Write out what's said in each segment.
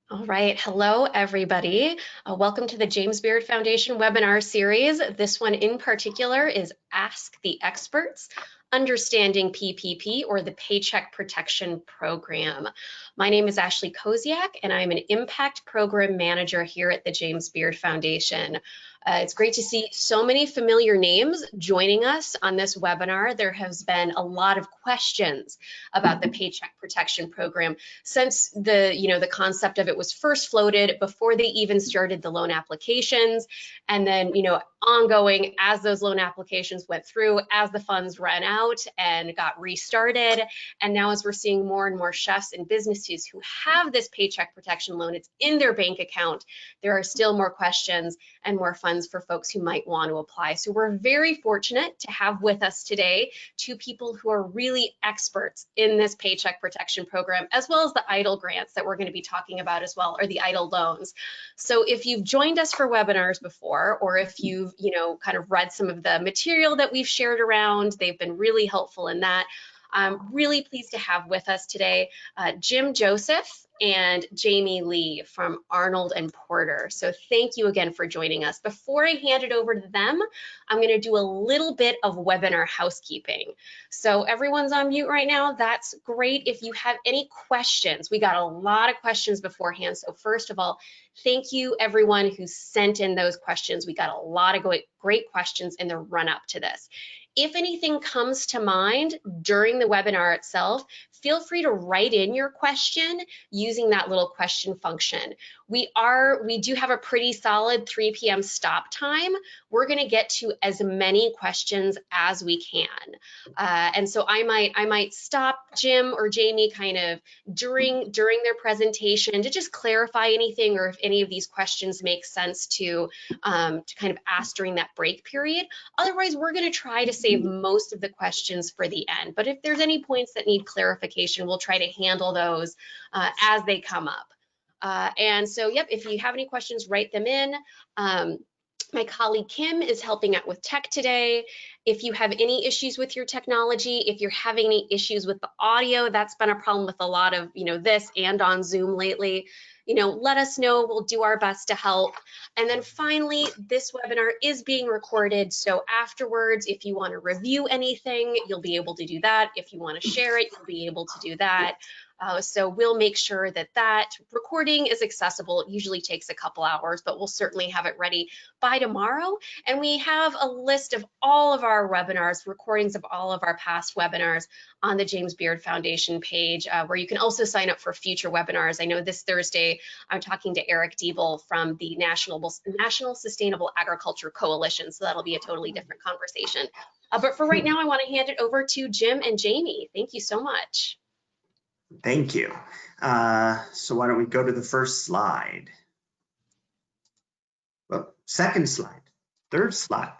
All right. Hello, everybody. Welcome to the James Beard Foundation webinar series. This one in particular is Ask the Experts, Understanding PPP, or the Paycheck Protection Program. My name is Ashely Kosiak, and I'm an Impact Program Manager here at the James Beard Foundation. It's great to see so many familiar names joining us on this webinar. There has been a lot of questions about the Paycheck Protection Program since the concept of it was first floated, before they even started the loan applications, and then ongoing as those loan applications went through, as the funds ran out and got restarted. And now as we're seeing more and more chefs and businesses who have this paycheck protection loan, it's in their bank account, there are still more questions and more funds for folks who might want to apply. So we're very fortunate to have with us today two people who are really experts in this paycheck protection program, as well as the EIDL grants that we're going to be talking about as well, or the EIDL loans. So if you've joined us for webinars before, or if you've kind of read some of the material that we've shared around, they've been really helpful in that. I'm really pleased to have with us today Jim Joseph and Jamie Lee from Arnold and Porter. So thank you again for joining us. Before I hand it over to them, I'm going to do a little bit of webinar housekeeping. So everyone's on mute right now. That's great. If you have any questions, we got a lot of questions beforehand. So first of all, thank you everyone who sent in those questions. We got a lot of great questions in the run up to this. If anything comes to mind during the webinar itself, feel free to write in your question using that little question function. We do have a pretty solid 3 p.m. stop time. We're going to get to as many questions as we can. And so I might stop Jim or Jamie kind of during their presentation to just clarify anything, or if any of these questions make sense to kind of ask during that break period. Otherwise, we're going to try to save most of the questions for the end. But if there's any points that need clarification, we'll try to handle those as they come up. And so, yep, if you have any questions, write them in. My colleague Kim is helping out with tech today. If you have any issues with your technology, if you're having any issues with the audio, that's been a problem with a lot of this and on Zoom lately. Let us know. We'll do our best to help. And then finally, this webinar is being recorded. So afterwards, if you want to review anything, you'll be able to do that. If you want to share it, you'll be able to do that. So we'll make sure that that recording is accessible. It usually takes a couple hours, but we'll certainly have it ready by tomorrow. And we have a list of all of our webinars, recordings of all of our past webinars on the James Beard Foundation page, where you can also sign up for future webinars. I know this Thursday, I'm talking to Eric Diebel from the National Sustainable Agriculture Coalition, so that'll be a totally different conversation. But for right now, I want to hand it over to Jim and Jamie. Thank you so much. Thank you. So why don't we go to the first slide? Well, second slide, third slide.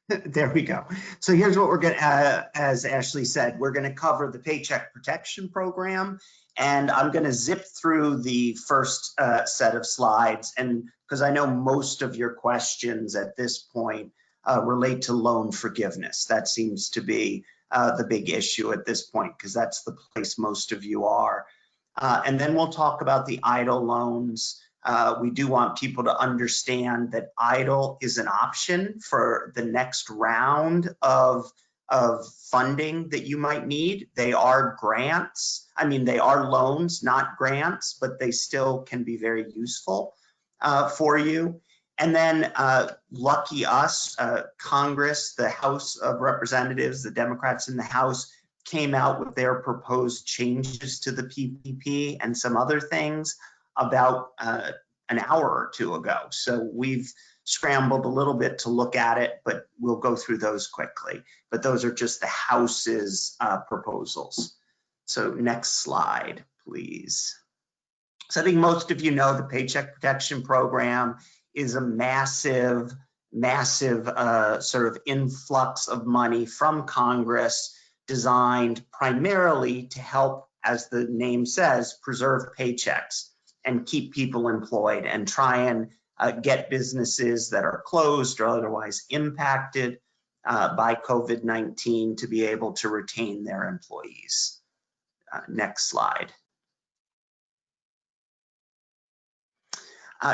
There we go. So here's what we're going to, as Ashely said, we're going to cover the Paycheck Protection Program, and I'm going to zip through the first set of slides, and because I know most of your questions at this point relate to loan forgiveness. That seems to be the big issue at this point, because that's the place most of you are. And then we'll talk about the EIDL loans. We do want people to understand that EIDL is an option for the next round of funding that you might need. They are grants. I mean, they are loans, not grants, but they still can be very useful for you. And then lucky us, Congress, the House of Representatives, the Democrats in the House came out with their proposed changes to the PPP and some other things about an hour or two ago. So we've scrambled a little bit to look at it, but we'll go through those quickly. But those are just the House's proposals. So next slide, please. So I think most of you know the Paycheck Protection Program is a massive sort of influx of money from Congress designed primarily to help, as the name says, preserve paychecks and keep people employed and try and get businesses that are closed or otherwise impacted by COVID-19 to be able to retain their employees. Next slide.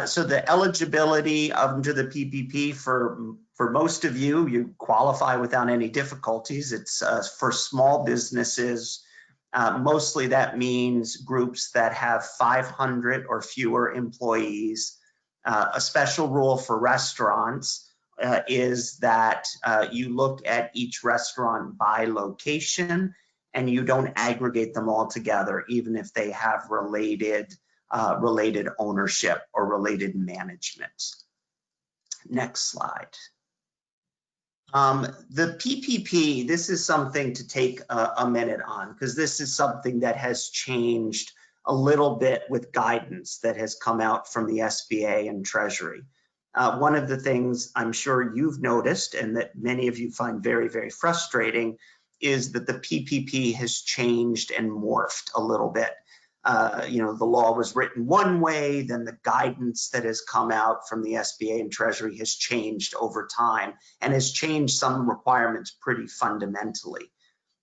So the eligibility under the PPP for most of you, you qualify without any difficulties. It's for small businesses. Mostly that means groups that have 500 or fewer employees. A special rule for restaurants is that you look at each restaurant by location and you don't aggregate them all together, even if they have related ownership or related management. Next slide. The PPP, this is something to take a minute on, because this is something that has changed a little bit with guidance that has come out from the SBA and Treasury. One of the things I'm sure you've noticed, and that many of you find very, very frustrating, is that the PPP has changed and morphed a little bit. The law was written one way, then the guidance that has come out from the SBA and Treasury has changed over time and has changed some requirements pretty fundamentally.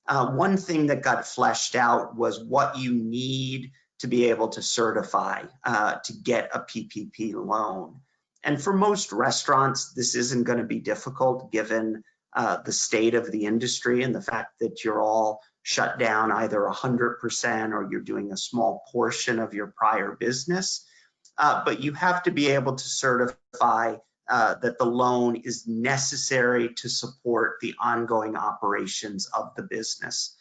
One thing that got fleshed out was what you need to be able to certify to get a PPP loan. And for most restaurants, this isn't going to be difficult given the state of the industry and the fact that you're all shut down either 100% or you're doing a small portion of your prior business. But you have to be able to certify that the loan is necessary to support the ongoing operations of the business.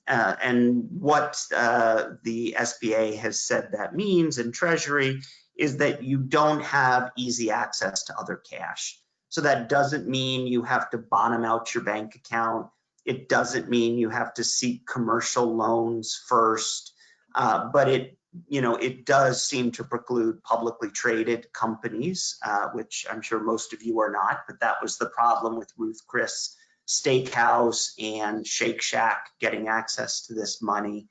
And what the SBA has said that means, and Treasury, is that you don't have easy access to other cash. So that doesn't mean you have to bottom out your bank account. It doesn't mean you have to seek commercial loans first, but it does seem to preclude publicly traded companies, which I'm sure most of you are not, but that was the problem with Ruth Chris Steakhouse and Shake Shack getting access to this money.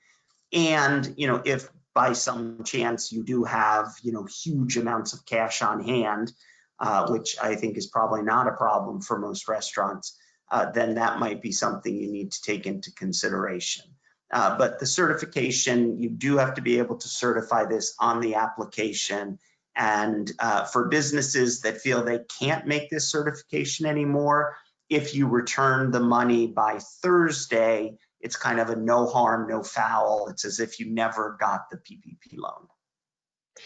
And, if by some chance you do have, huge amounts of cash on hand, which I think is probably not a problem for most restaurants, then that might be something you need to take into consideration. But the certification, you do have to be able to certify this on the application. And for businesses that feel they can't make this certification anymore, if you return the money by Thursday, it's kind of a no harm, no foul. It's as if you never got the PPP loan.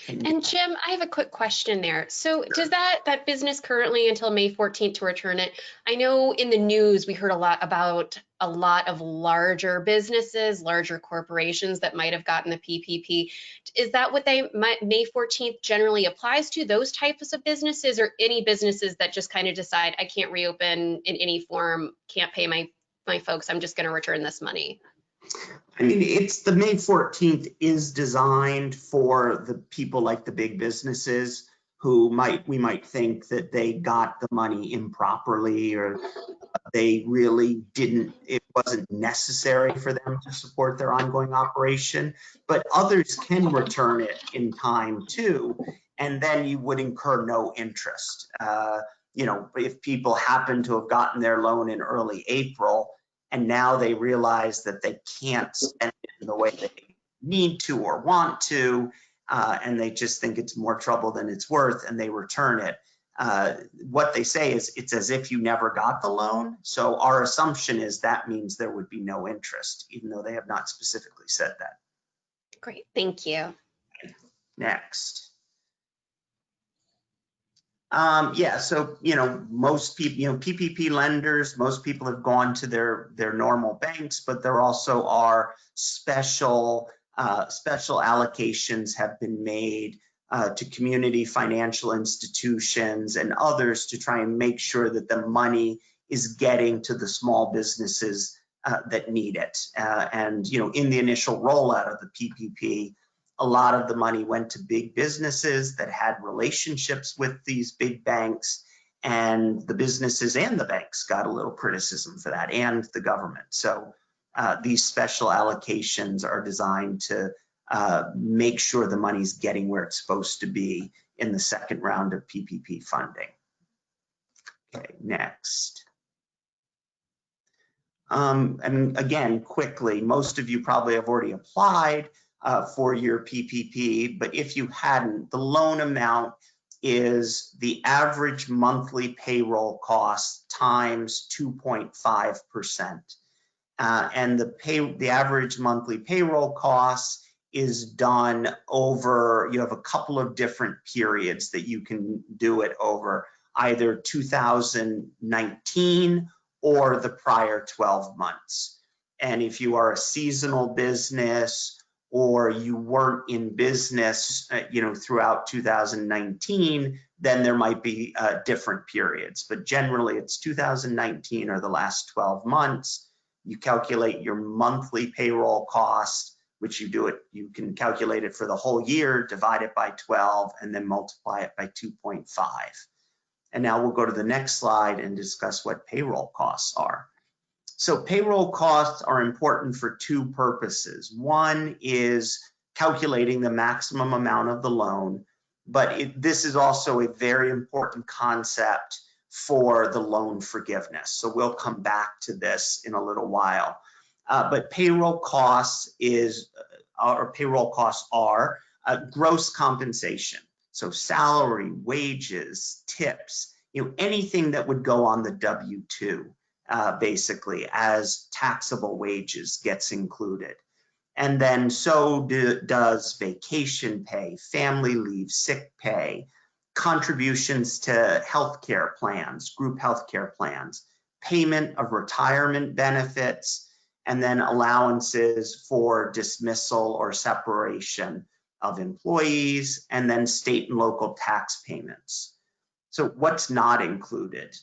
And Jim, I have a quick question there. So does that business currently until May 14th to return it? I know in the news we heard a lot about a lot of larger businesses, larger corporations that might have gotten the PPP. Is that what May 14th generally applies to, those types of businesses, or any businesses that just kind of decide I can't reopen in any form, can't pay my folks, I'm just going to return this money? I mean, it's the May 14th is designed for the people like the big businesses who we might think that they got the money improperly, or they really didn't, it wasn't necessary for them to support their ongoing operation. But others can return it in time too, and then you would incur no interest. If people happen to have gotten their loan in early April, and now they realize that they can't spend it in the way they need to or want to, and they just think it's more trouble than it's worth, and they return it. What they say is it's as if you never got the loan. So our assumption is that means there would be no interest, even though they have not specifically said that. Great, thank you. Next. So most people, PPP lenders, most people have gone to their normal banks, but there also are special allocations have been made to community financial institutions and others to try and make sure that the money is getting to the small businesses that need it. In the initial rollout of the PPP, a lot of the money went to big businesses that had relationships with these big banks, and the businesses and the banks got a little criticism for that, and the government. So these special allocations are designed to make sure the money's getting where it's supposed to be in the second round of PPP funding. Okay, next. And again, quickly, most of you probably have already applied for your PPP, but if you hadn't, the loan amount is the average monthly payroll cost times 2.5%. And the average monthly payroll cost is done over, you have a couple of different periods that you can do it over, either 2019 or the prior 12 months. And if you are a seasonal business or you weren't in business, throughout 2019, then there might be different periods. But generally, it's 2019 or the last 12 months. You calculate your monthly payroll cost, which you can calculate it for the whole year, divide it by 12, and then multiply it by 2.5. And now we'll go to the next slide and discuss what payroll costs are. So payroll costs are important for two purposes. One is calculating the maximum amount of the loan, but this is also a very important concept for the loan forgiveness. So we'll come back to this in a little while. But payroll costs are gross compensation. So salary, wages, tips, anything that would go on the W-2, basically, as taxable wages gets included. And then so does vacation pay, family leave, sick pay, contributions to healthcare plans, group healthcare plans, payment of retirement benefits, and then allowances for dismissal or separation of employees, and then state and local tax payments. So what's not included?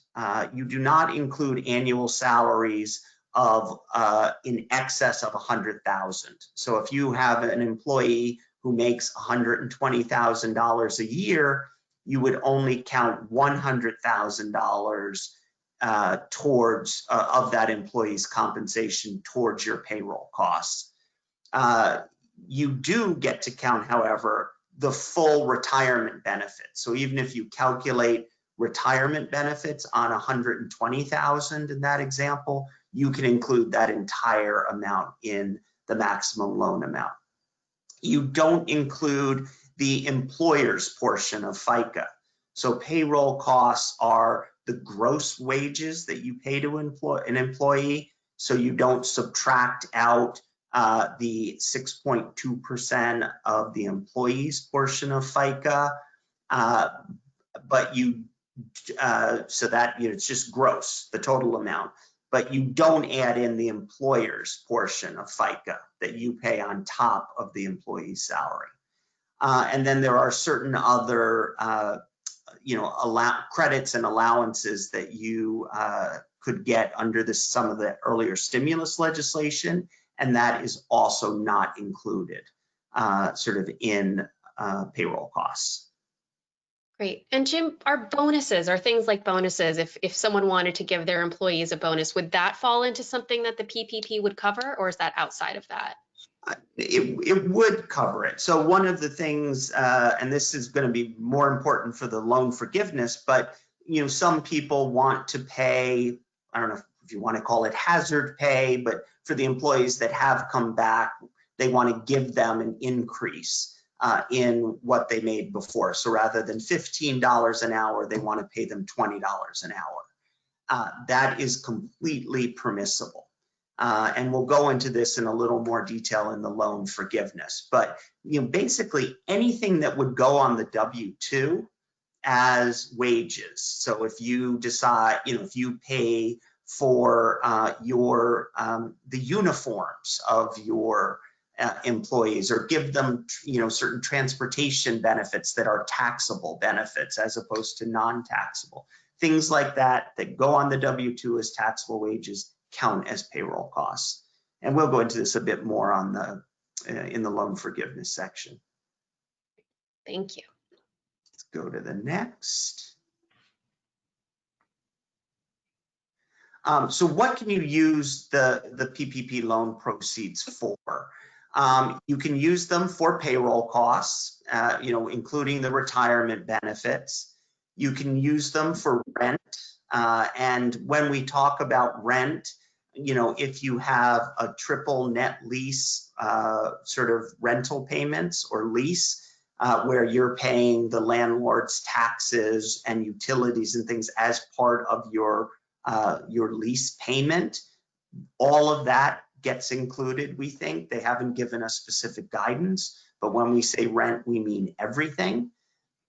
You do not include annual salaries of in excess of $100,000. So if you have an employee who makes $120,000 a year, you would only count $100,000 towards of that employee's compensation towards your payroll costs. You do get to count, however, the full retirement benefit. So even if you calculate retirement benefits on $120,000 in that example, you can include that entire amount in the maximum loan amount. You don't include the employer's portion of FICA. So payroll costs are the gross wages that you pay to an employee. So you don't subtract out the 6.2% of the employee's portion of FICA, but so that it's just gross, the total amount. But you don't add in the employer's portion of FICA that you pay on top of the employee's salary. And then there are certain other credits and allowances that you could get under some of the earlier stimulus legislation, and that is also not included in payroll costs. Great. And Jim, are things like bonuses, if someone wanted to give their employees a bonus, would that fall into something that the PPP would cover, or is that outside of that? It would cover it. So one of the things, and this is going to be more important for the loan forgiveness, but some people want to pay, I don't know if you want to call it hazard pay, but for the employees that have come back, they want to give them an increase in what they made before. So rather than $15 an hour, they want to pay them $20 an hour. That is completely permissible. And we'll go into this in a little more detail in the loan forgiveness. But basically anything that would go on the W-2 as wages. So if you decide, if you pay for the uniforms of your employees, or give them certain transportation benefits that are taxable benefits as opposed to non-taxable, things like that go on the W-2 as taxable wages count as payroll costs. And we'll go into this a bit more on in the loan forgiveness section. Thank you. Let's go to the next. So what can you use the PPP loan proceeds for? You can use them for payroll costs, including the retirement benefits. You can use them for rent. And when we talk about rent, if you have a triple net lease rental payments or lease, where you're paying the landlord's taxes and utilities and things as part of your lease payment. All of that gets included, we think. They haven't given us specific guidance, but when we say rent, we mean everything.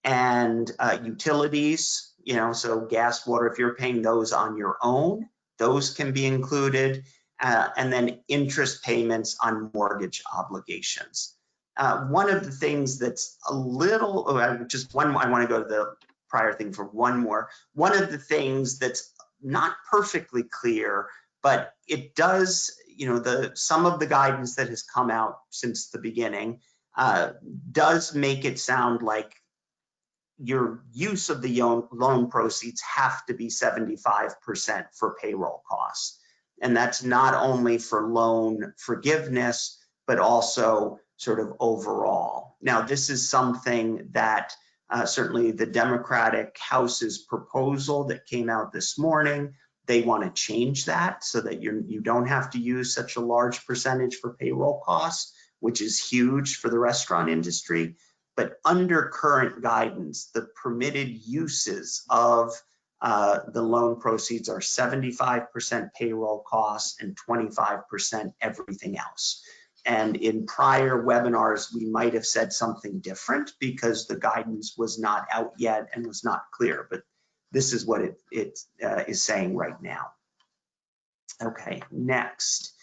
And utilities, so gas, water, if you're paying those on your own, those can be included. And then interest payments on mortgage obligations. One of the things that's a little, I want to go to the prior thing for one more. One of the things that's not perfectly clear, but it does, some of the guidance that has come out since the beginning does make it sound like your use of the loan proceeds have to be 75% for payroll costs. And that's not only for loan forgiveness, but also sort of overall. Now, this is something that certainly the Democratic House's proposal that came out this morning, they want to change that so that you don't have to use such a large percentage for payroll costs, which is huge for the restaurant industry. But under current guidance, the permitted uses of the loan proceeds are 75% payroll costs and 25% everything else. And in prior webinars, we might have said something different because the guidance was not out yet and was not clear, but this is what it is saying right now. Okay, next.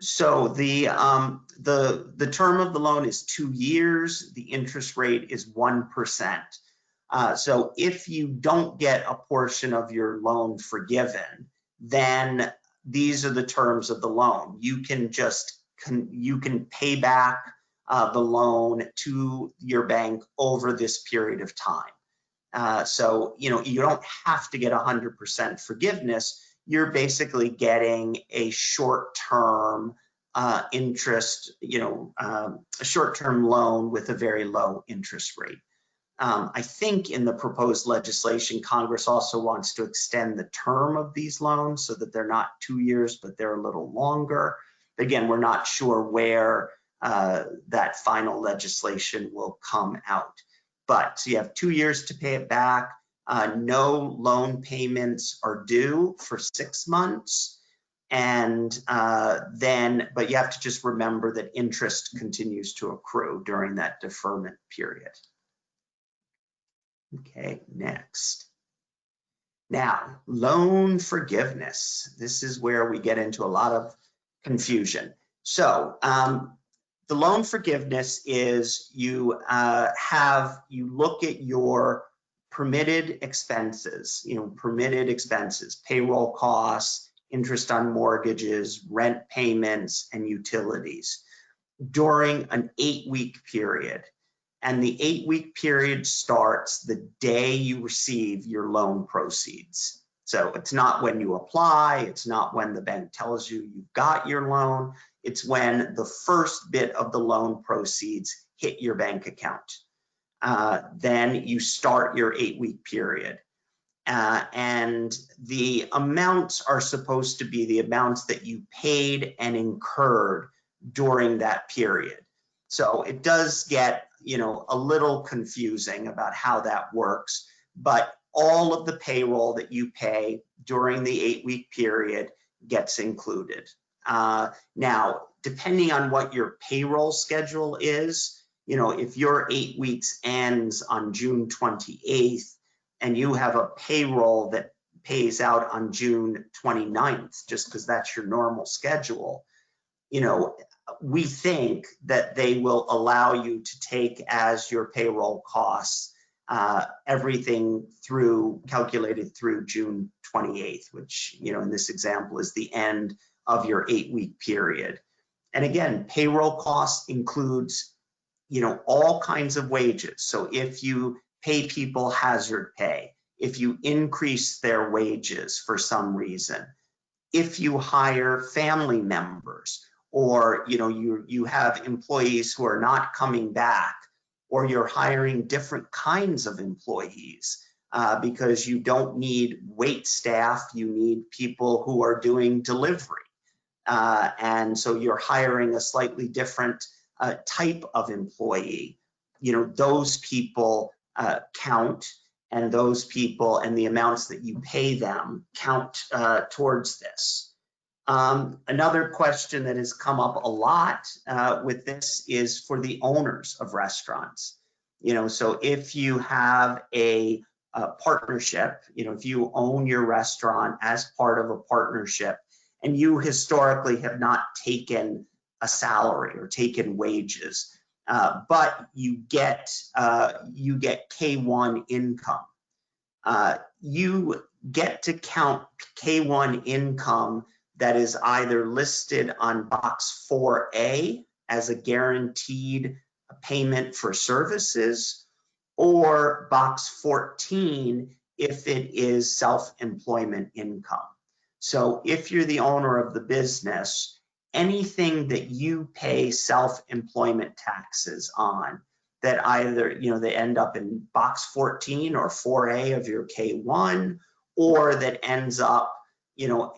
So the term of the loan is 2 years. The interest rate is 1%. So if you don't get a portion of your loan forgiven, then these are the terms of the loan. You can pay back the loan to your bank over this period of time. So you don't have to get 100% forgiveness. You're basically getting a short-term interest, a short-term loan with a very low interest rate. I think in the proposed legislation, Congress also wants to extend the term of these loans so that they're not 2 years, but they're a little longer. Again, we're not sure where that final legislation will come out. But so you have 2 years to pay it back. No loan payments are due for 6 months. And but you have to just remember that interest continues to accrue during that deferment period. Okay, next. Now, loan forgiveness. This is where we get into a lot of confusion. So the loan forgiveness is you look at your permitted expenses, payroll costs, interest on mortgages, rent payments, and utilities during an 8-week period. And the 8-week period starts the day you receive your loan proceeds. So it's not when you apply, it's not when the bank tells you you've got your loan, it's when the first bit of the loan proceeds hit your bank account. Then you start your 8-week period. And the amounts are supposed to be the amounts that you paid and incurred during that period. So it does get, a little confusing about how that works, but all of the payroll that you pay during the 8-week period gets included. Now, depending on what your payroll schedule is, if your 8 weeks ends on June 28th and you have a payroll that pays out on June 29th, just because that's your normal schedule, we think that they will allow you to take as your payroll costs everything calculated through June 28th, which, in this example is the end of your 8-week period. And again, payroll costs includes, all kinds of wages. So if you pay people hazard pay, if you increase their wages for some reason, if you hire family members, or you have employees who are not coming back, or you're hiring different kinds of employees because you don't need wait staff, you need people who are doing delivery. And so you're hiring a slightly different type of employee. those people count, and those people and the amounts that you pay them count towards this. Another question that has come up a lot with this is for the owners of restaurants. So if you have a partnership, if you own your restaurant as part of a partnership, and you historically have not taken a salary or taken wages, but you get K1 income. You get to count K1 income that is either listed on box 4A as a guaranteed payment for services, or box 14 if it is self-employment income. So if you're the owner of the business, anything that you pay self-employment taxes on that either, they end up in box 14 or 4A of your K1, or that ends up,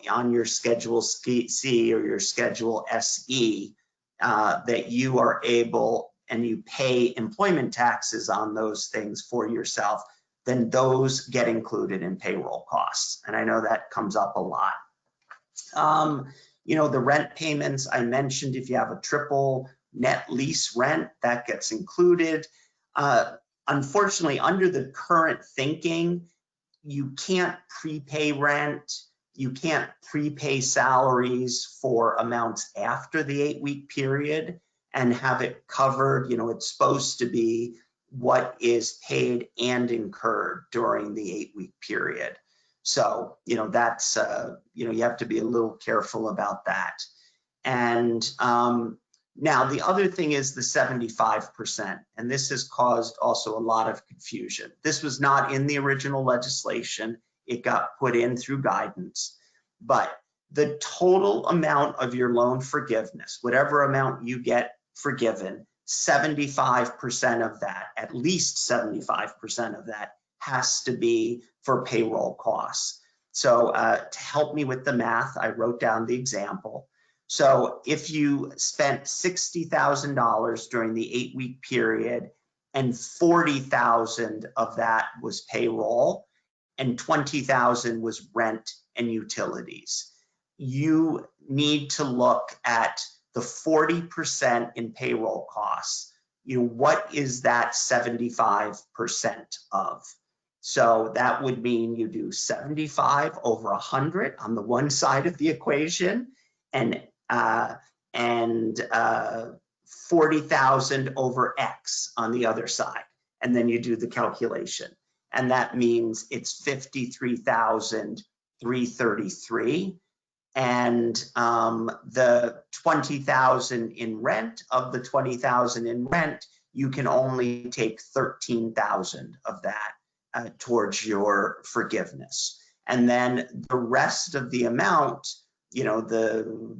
on your Schedule C or your Schedule SE, that you are able and you pay employment taxes on those things for yourself, then those get included in payroll costs. And I know that comes up a lot. The rent payments I mentioned, if you have a triple net lease rent, that gets included. Unfortunately, under the current thinking, you can't prepay rent, you can't prepay salaries for amounts after the 8-week period and have it covered. It's supposed to be what is paid and incurred during the 8-week period. So, that's, you have to be a little careful about that. And now the other thing is the 75%, and this has caused also a lot of confusion. This was not in the original legislation. It got put in through guidance, but the total amount of your loan forgiveness, whatever amount you get forgiven, 75% of that, at least 75% of that, has to be for payroll costs. So to help me with the math, I wrote down the example. So if you spent $60,000 during the 8-week period and $40,000 of that was payroll and $20,000 was rent and utilities, you need to look at the 40% in payroll costs. What is that 75% of? So that would mean you do 75 over 100 on the one side of the equation, and 40,000 over X on the other side. And then you do the calculation. And that means it's 53,333. And the 20,000 in rent, of the 20,000 in rent, you can only take 13,000 of that towards your forgiveness. And then the rest of the amount, the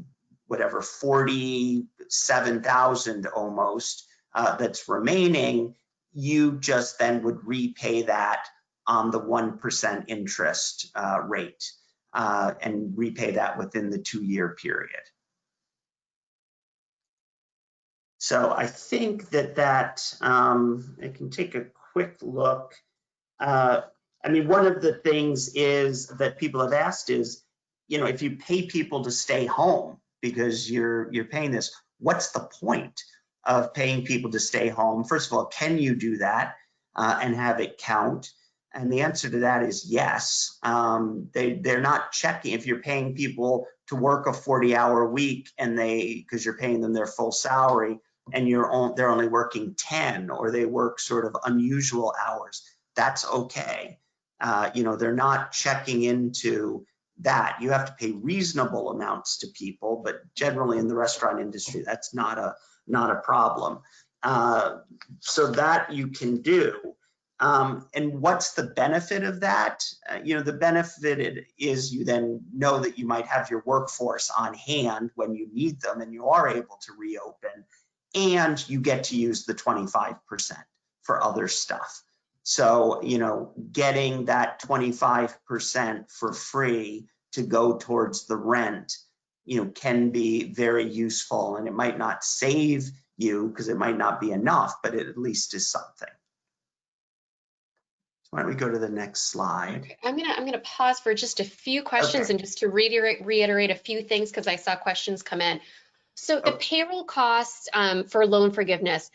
whatever 47,000 almost that's remaining, you just then would repay that on the 1% interest rate and repay that within the 2-year period. So I think that I can take a quick look. One of the things is that people have asked is, if you pay people to stay home because you're paying this, what's the point of paying people to stay home? First of all, can you do that and have it count? And the answer to that is yes. They're not checking if you're paying people to work a 40-hour week and because you're paying them their full salary and they're only working 10, or they work sort of unusual hours. That's okay. They're not checking into that. You have to pay reasonable amounts to people, but generally in the restaurant industry, that's not a problem. So that you can do. And what's the benefit of that? The benefit is you then know that you might have your workforce on hand when you need them and you are able to reopen, and you get to use the 25% for other stuff. So, getting that 25% for free to go towards the rent, can be very useful, and it might not save you, because it might not be enough, but it at least is something. So why don't we go to the next slide? Okay. I'm gonna pause for just a few questions Okay. and just to reiterate a few things because I saw questions come in. So the payroll costs for loan forgiveness,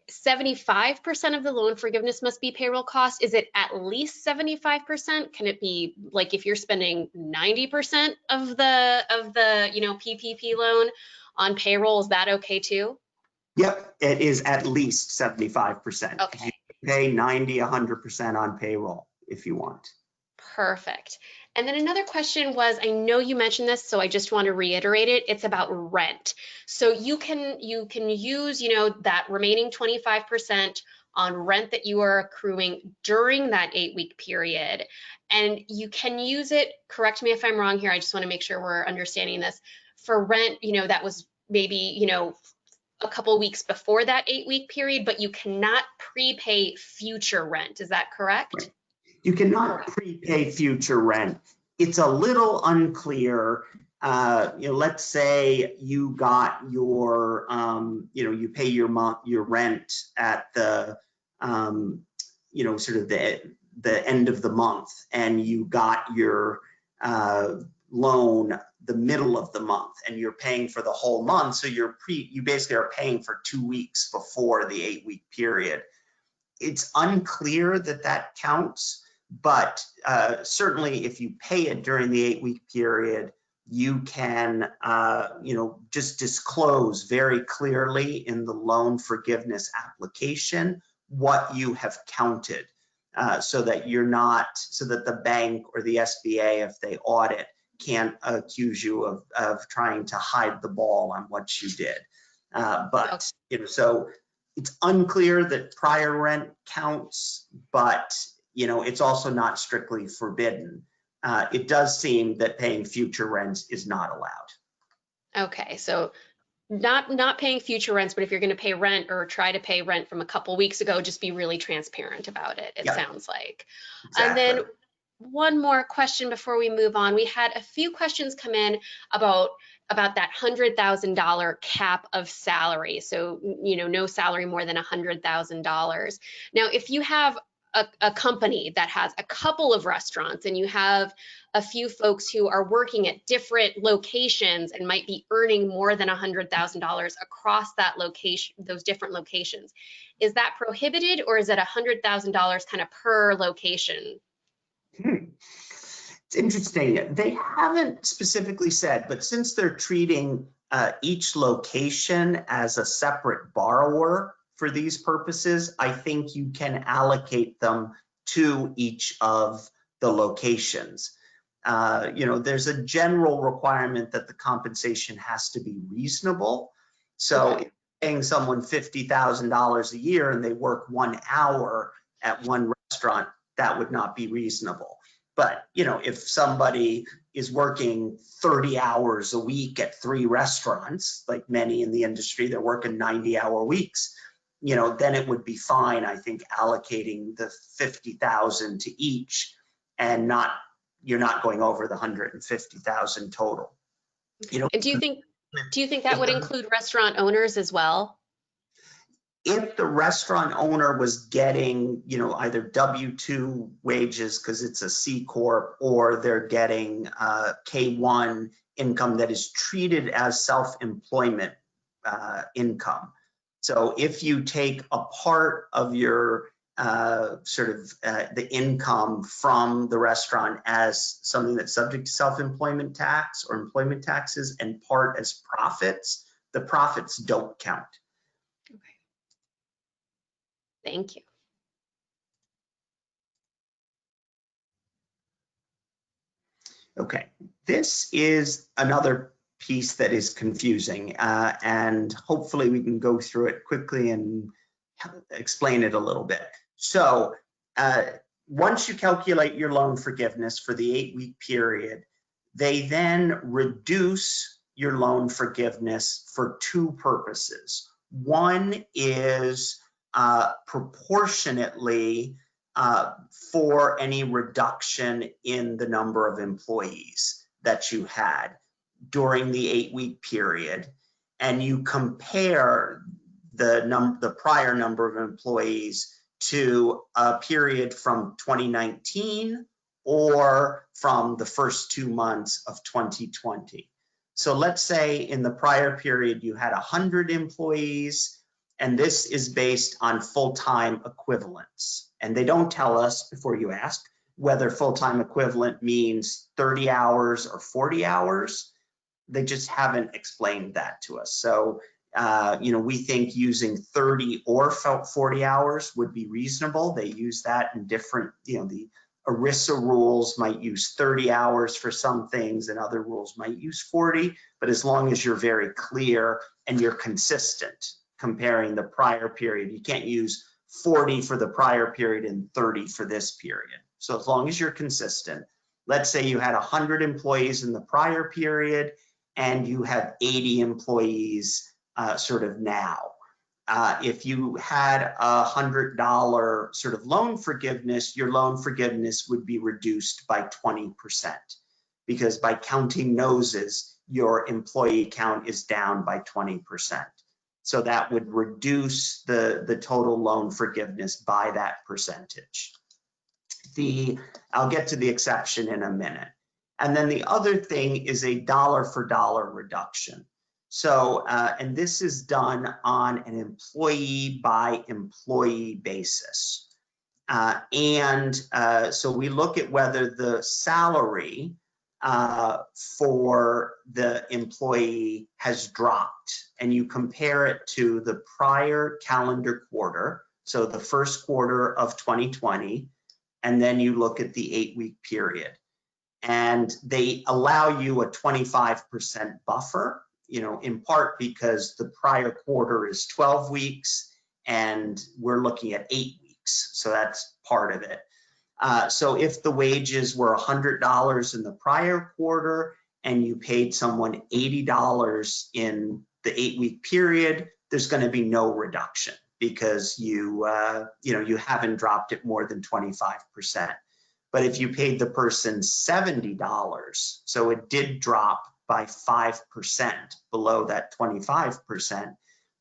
75% of the loan forgiveness must be payroll cost. Is it at least 75%? Can it be like if you're spending 90% of the PPP loan on payroll, is that okay too? Yep, it is at least 75%. Okay. You can pay 90, 100% on payroll if you want. Perfect. And then another question was, I know you mentioned this, so I just want to reiterate it. It's about rent. So you can use, that remaining 25% on rent that you are accruing during that 8-week period. And you can use it, correct me if I'm wrong here, I just want to make sure we're understanding this. For rent, that was maybe, a couple weeks before that 8-week period, but you cannot prepay future rent. Is that correct? Right. You cannot prepay future rent. It's a little unclear. Let's say you got your, you pay your rent at the, sort of the end of the month, and you got your loan the middle of the month, and you're paying for the whole month. So you basically are paying for 2 weeks before the 8-week period. It's unclear that counts. But certainly if you pay it during the 8-week period, you can, just disclose very clearly in the loan forgiveness application what you have counted, so that the bank or the SBA, if they audit, can't accuse you of trying to hide the ball on what you did. So it's unclear that prior rent counts, but it's also not strictly forbidden. It does seem that paying future rents is not allowed. Okay, so not paying future rents, but if you're going to pay rent or try to pay rent from a couple weeks ago, just be really transparent about it, it sounds like. Exactly. And then one more question before we move on. We had a few questions come in about that $100,000 cap of salary. So, no salary more than $100,000. Now, if you have a company that has a couple of restaurants and you have a few folks who are working at different locations and might be earning more than $100,000 across that location, those different locations, is that prohibited, or is it $100,000 kind of per location? It's interesting. They haven't specifically said, but since they're treating each location as a separate borrower for these purposes, I think you can allocate them to each of the locations. There's a general requirement that the compensation has to be reasonable. So if paying someone $50,000 a year and they work 1 hour at one restaurant, that would not be reasonable. But, if somebody is working 30 hours a week at 3 restaurants, like many in the industry, they're working 90-hour weeks, then it would be fine, I think, allocating the $50,000 to each, and you're not going over the $150,000 total. And do you think that would include restaurant owners as well? If the restaurant owner was getting, either W-2 wages because it's a C Corp, or they're getting K-1 income that is treated as self-employment income. So if you take a part of your the income from the restaurant as something that's subject to self-employment tax or employment taxes, and part as profits, the profits don't count. Thank you. Okay, this is another piece that is confusing, and hopefully we can go through it quickly and explain it a little bit. So once you calculate your loan forgiveness for the 8-week period, they then reduce your loan forgiveness for 2 purposes. One is proportionately for any reduction in the number of employees that you had during the 8-week period, and you compare the prior number of employees to a period from 2019 or from the first 2 months of 2020. So let's say in the prior period you had 100 employees, and this is based on full-time equivalents. And they don't tell us before you ask whether full-time equivalent means 30 hours or 40 hours. They just haven't explained that to us. So, we think using 30 or 40 hours would be reasonable. They use that in different, the ERISA rules might use 30 hours for some things and other rules might use 40, but as long as you're very clear and you're consistent comparing the prior period, you can't use 40 for the prior period and 30 for this period. So as long as you're consistent, let's say you had 100 employees in the prior period and you have 80 employees sort of now. If you had $100 sort of loan forgiveness, your loan forgiveness would be reduced by 20%, because by counting noses, your employee count is down by 20%. So that would reduce the total loan forgiveness by that percentage. I'll get to the exception in a minute. And then the other thing is a dollar for dollar reduction. So, and this is done on an employee by employee basis. So we look at whether the salary for the employee has dropped, and you compare it to the prior calendar quarter, so the first quarter of 2020, and then you look at the 8-week period. And they allow you a 25% buffer, in part because the prior quarter is 12 weeks and we're looking at 8 weeks. So that's part of it. So if the wages were $100 in the prior quarter and you paid someone $80 in the 8-week period, there's going to be no reduction because you haven't dropped it more than 25%. But if you paid the person $70, so it did drop by 5% below that 25%,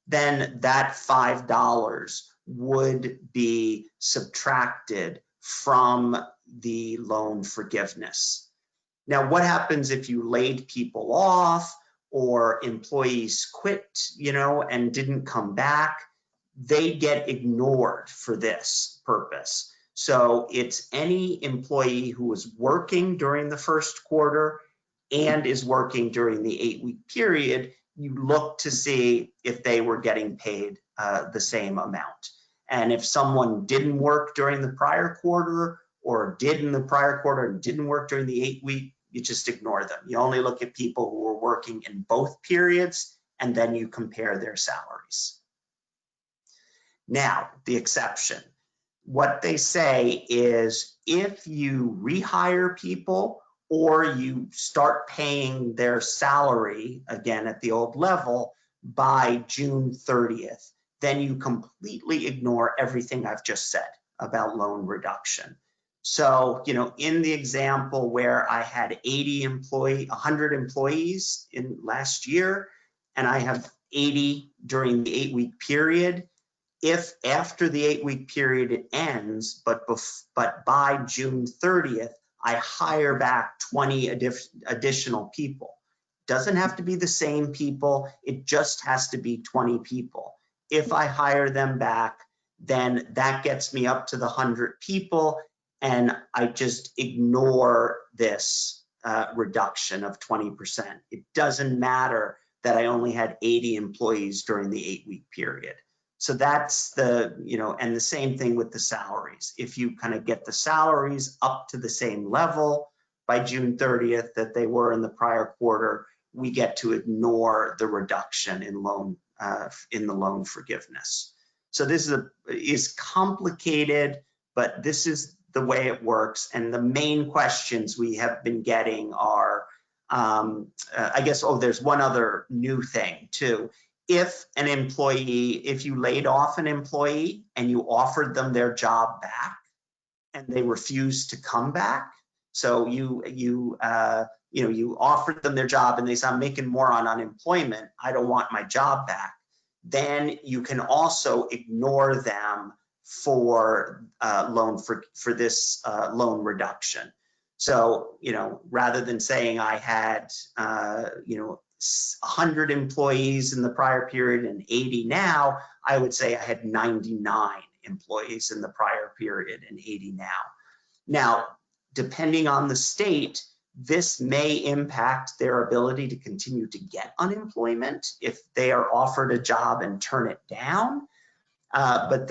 then that $5 would be subtracted from the loan forgiveness. Now, what happens if you laid people off or employees quit, and didn't come back? They get ignored for this purpose. So it's any employee who was working during the first quarter and is working during the 8-week period, you look to see if they were getting paid the same amount. And if someone didn't work during the prior quarter or did in the prior quarter and didn't work during the 8-week, you just ignore them. You only look at people who were working in both periods, and then you compare their salaries. Now, the exception. What they say is if you rehire people or you start paying their salary again at the old level by June 30th, then you completely ignore everything I've just said about loan reduction. So, in the example where I had 100 employees in last year, and I have 80 during the 8-week period, if after the 8-week period it ends, but by June 30th, I hire back 20 additional people. Doesn't have to be the same people, it just has to be 20 people. If I hire them back, then that gets me up to the 100 people, and I just ignore this reduction of 20%. It doesn't matter that I only had 80 employees during the 8-week period. So that's and the same thing with the salaries. If you kind of get the salaries up to the same level by June 30th that they were in the prior quarter, we get to ignore the reduction in the loan forgiveness. So this is complicated, but this is the way it works. And the main questions we have been getting are, there's one other new thing too. If you laid off an employee and you offered them their job back and they refused to come back, so you offered them their job and they said, I'm making more on unemployment, I don't want my job back, then you can also ignore them for for this loan reduction. So, rather than saying I had, 100 employees in the prior period and 80 now, I would say I had 99 employees in the prior period and 80 now. Now, depending on the state, this may impact their ability to continue to get unemployment if they are offered a job and turn it down. But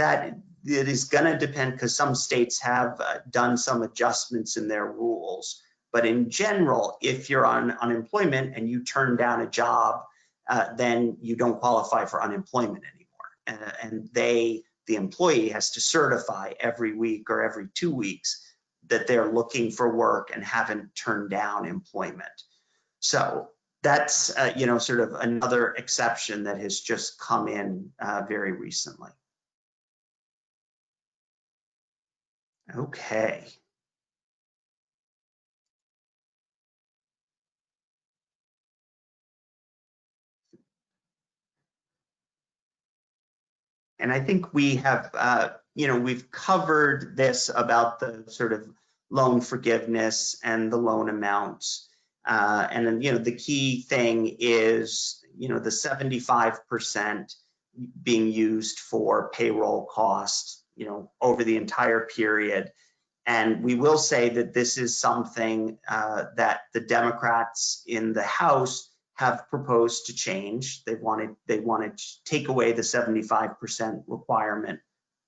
it is going to depend, because some states have done some adjustments in their rules. But in general, if you're on unemployment and you turn down a job, then you don't qualify for unemployment anymore. And the employee has to certify every week or every 2 weeks that they're looking for work and haven't turned down employment. So that's, sort of another exception that has just come in very recently. Okay. And I think we have, we've covered this about the sort of loan forgiveness and the loan amounts. And then, the key thing is, the 75% being used for payroll costs, over the entire period. And we will say that this is something that the Democrats in the House have proposed to change. They wanted to take away the 75% requirement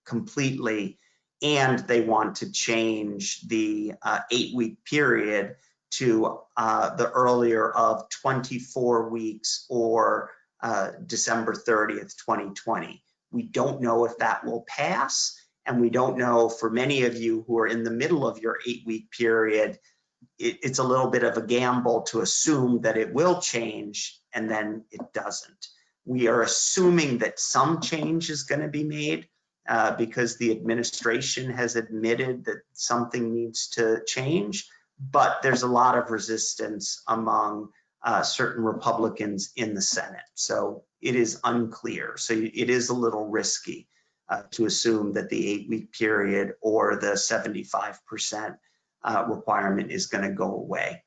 completely, and they want to change the 8-week period to the earlier of 24 weeks or December 30th, 2020. We don't know if that will pass, and we don't know, for many of you who are in the middle of your 8-week period, it's a little bit of a gamble to assume that it will change and then it doesn't. We are assuming that some change is going to be made because the administration has admitted that something needs to change, but there's a lot of resistance among certain Republicans in the Senate. So it is unclear. So it is a little risky to assume that the 8-week period or the 75% requirement is going to go away.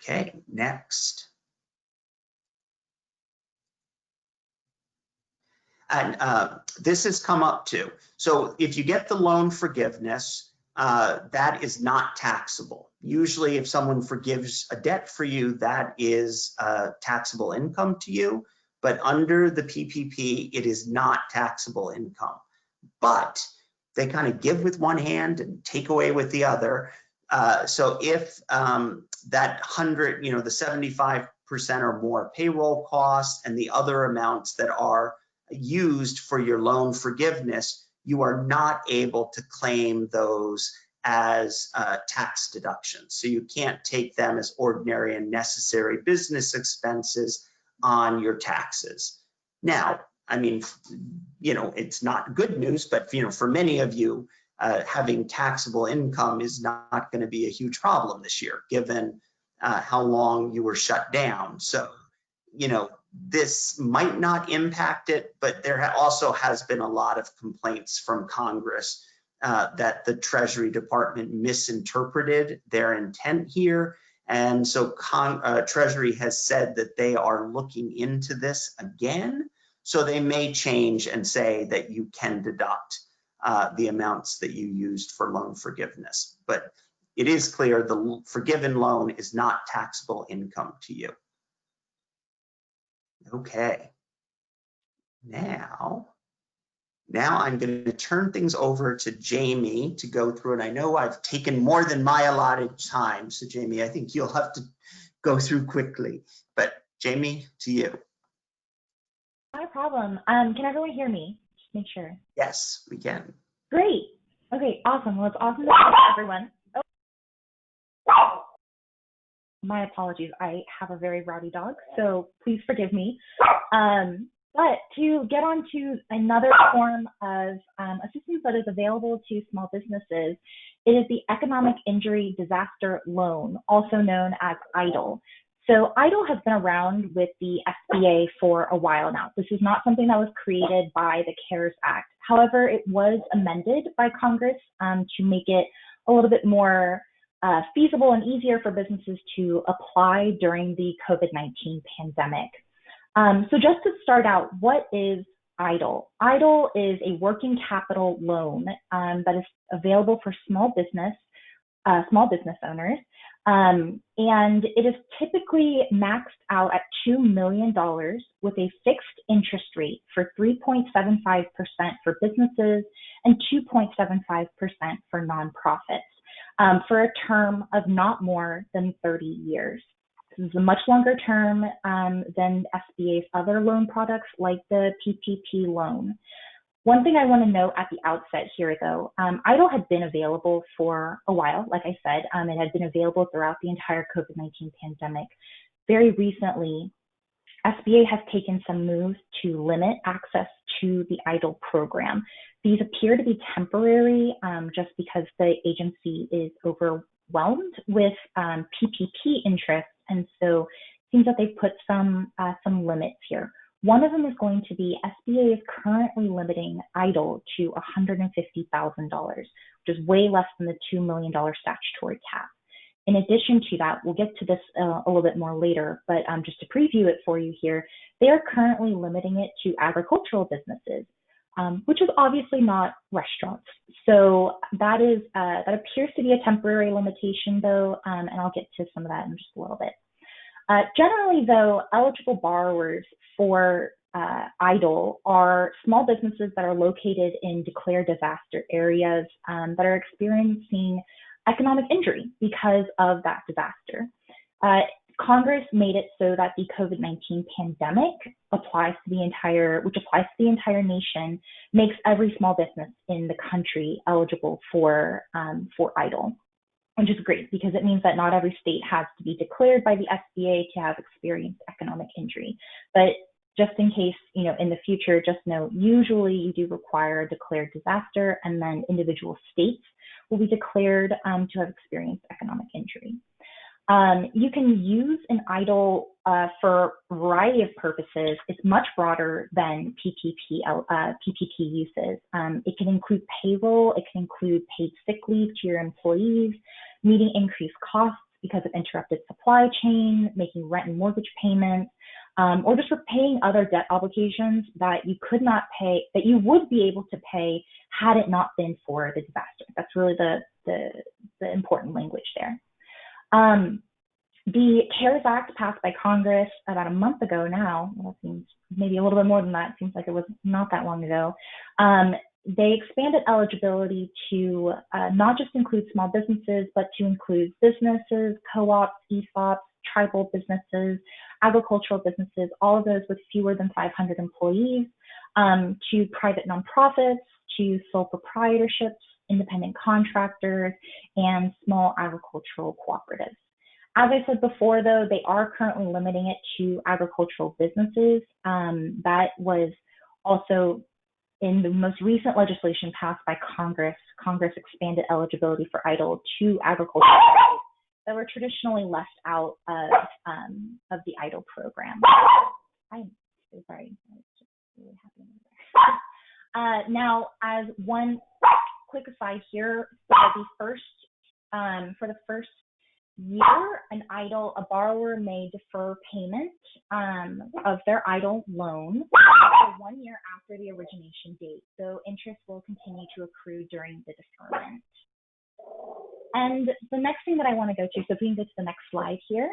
Okay, next. And this has come up too. So if you get the loan forgiveness, that is not taxable. Usually if someone forgives a debt for you, that is taxable income to you. But under the PPP, it is not taxable income. But they kind of give with one hand and take away with the other. So if that 100, the 75% or more payroll costs and the other amounts that are used for your loan forgiveness, you are not able to claim those as tax deductions. So you can't take them as ordinary and necessary business expenses on your taxes. Now, I mean, it's not good news, but for many of you, having taxable income is not going to be a huge problem this year, given how long you were shut down. So, this might not impact it, but there also has been a lot of complaints from Congress that the Treasury Department misinterpreted their intent here. And so Treasury has said that they are looking into this again. So they may change and say that you can deduct the amounts that you used for loan forgiveness. But it is clear the forgiven loan is not taxable income to you. Okay. Now I'm going to turn things over to Jamie to go through, and I know I've taken more than my allotted time. So Jamie, I think you'll have to go through quickly, but Jamie, to you. Not a problem. Can everyone hear me? Just make sure. Yes, we can. Great. Okay, awesome. Well, it's awesome to see everyone. Oh. My apologies. I have a very rowdy dog, so please forgive me. But to get on to another form of assistance that is available to small businesses, it is the Economic Injury Disaster Loan, also known as EIDL. So EIDL has been around with the SBA for a while now. This is not something that was created by the CARES Act. However, it was amended by Congress to make it a little bit more feasible and easier for businesses to apply during the COVID-19 pandemic. So just to start out, what is EIDL? EIDL is a working capital loan that is available for small business owners. And it is typically maxed out at $2 million with a fixed interest rate for 3.75% for businesses and 2.75% for nonprofits for a term of not more than 30 years. This is a much longer term than SBA's other loan products like the PPP loan. One thing I want to note at the outset here, though, EIDL had been available for a while. Like I said, it had been available throughout the entire COVID-19 pandemic. Very recently, SBA has taken some moves to limit access to the EIDL program. These appear to be temporary just because the agency is overwhelmed with PPP interest, and so it seems that they've put some limits here. One of them is going to be SBA is currently limiting EIDL to $150,000, which is way less than the $2 million statutory cap. In addition to that, we'll get to this a little bit more later, but just to preview it for you here, they are currently limiting it to agricultural businesses, which is obviously not restaurants. So that appears to be a temporary limitation, though, and I'll get to some of that in just a little bit. Generally, though, eligible borrowers for EIDL are small businesses that are located in declared disaster areas that are experiencing economic injury because of that disaster. Congress made it so that the COVID-19 pandemic applies to the entire nation, makes every small business in the country eligible for EIDL. Which is great because it means that not every state has to be declared by the SBA to have experienced economic injury. But just in case, in the future, just know, usually you do require a declared disaster, and then individual states will be declared to have experienced economic injury. You can use an EIDL for a variety of purposes. It's much broader than PPP uses. It can include payroll, it can include paid sick leave to your employees, meeting increased costs because of interrupted supply chain, making rent and mortgage payments, or just for paying other debt obligations that you could not pay, that you would be able to pay had it not been for the disaster. That's really the important language there. The CARES Act passed by Congress about a month ago now. Well, it seems maybe a little bit more than that. It seems like it was not that long ago. They expanded eligibility to not just include small businesses, but to include businesses, co-ops, ESOPs, tribal businesses, agricultural businesses, all of those with fewer than 500 employees, to private nonprofits, to sole proprietorships, independent contractors, and small agricultural cooperatives. As I said before, though, they are currently limiting it to agricultural businesses. That was also in the most recent legislation passed by Congress. Congress expanded eligibility for EIDL to agricultural businesses that were traditionally left out of the EIDL program. I'm so sorry. It's just really happening there. Now, as one quick aside here, for the first year, a borrower may defer payment of their EIDL loan for 1 year after the origination date. So interest will continue to accrue during the deferment. And the next thing that I want to go to, so if we can go to the next slide here.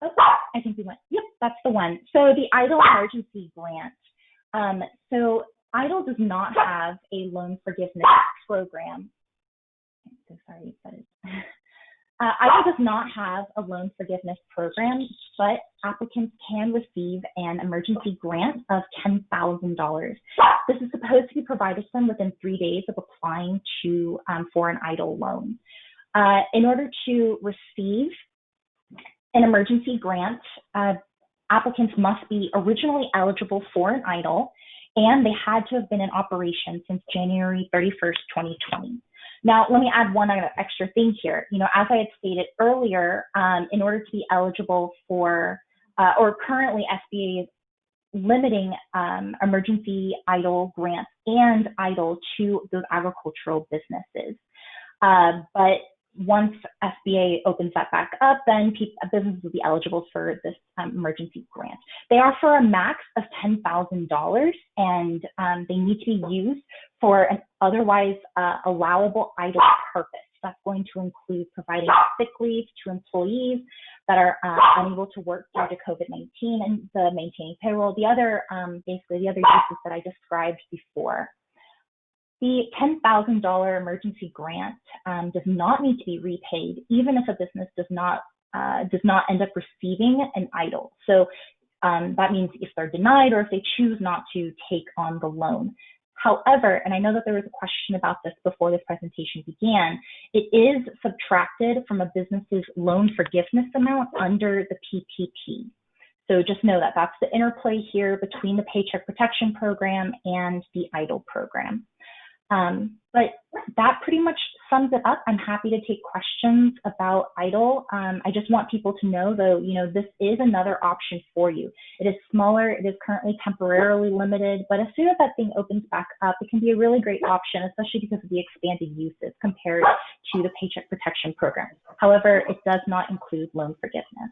Oh, I think we went, yep, that's the one. So the EIDL emergency grant. So EIDL does not have a loan forgiveness program. I'm so sorry, but EIDL does not have a loan forgiveness program, but applicants can receive an emergency grant of $10,000. This is supposed to be provided to them within 3 days of applying for an EIDL loan. In order to receive an emergency grant, applicants must be originally eligible for an EIDL, and they had to have been in operation since January 31st, 2020. Now, let me add one extra thing here. As I had stated earlier, in order to be eligible for, or currently SBA is limiting emergency EIDL grants and EIDL to those agricultural businesses. But once SBA opens that back up, then businesses will be eligible for this emergency grant. They are for a max of $10,000, and they need to be used for an otherwise allowable EIDL purpose. That's going to include providing sick leave to employees that are unable to work due to COVID-19 and the maintaining payroll. The other, basically the other uses that I described before. The $10,000 emergency grant does not need to be repaid, even if a business does not end up receiving an EIDL. So that means if they're denied or if they choose not to take on the loan. However, and I know that there was a question about this before this presentation began, it is subtracted from a business's loan forgiveness amount under the PPP. So just know that that's the interplay here between the Paycheck Protection Program and the EIDL program. But that pretty much sums it up. I'm happy to take questions about EIDL. I just want people to know, though, this is another option for you. It is smaller. It is currently temporarily limited, but as soon as that thing opens back up, it can be a really great option, especially because of the expanded uses compared to the Paycheck Protection Program. However, it does not include loan forgiveness.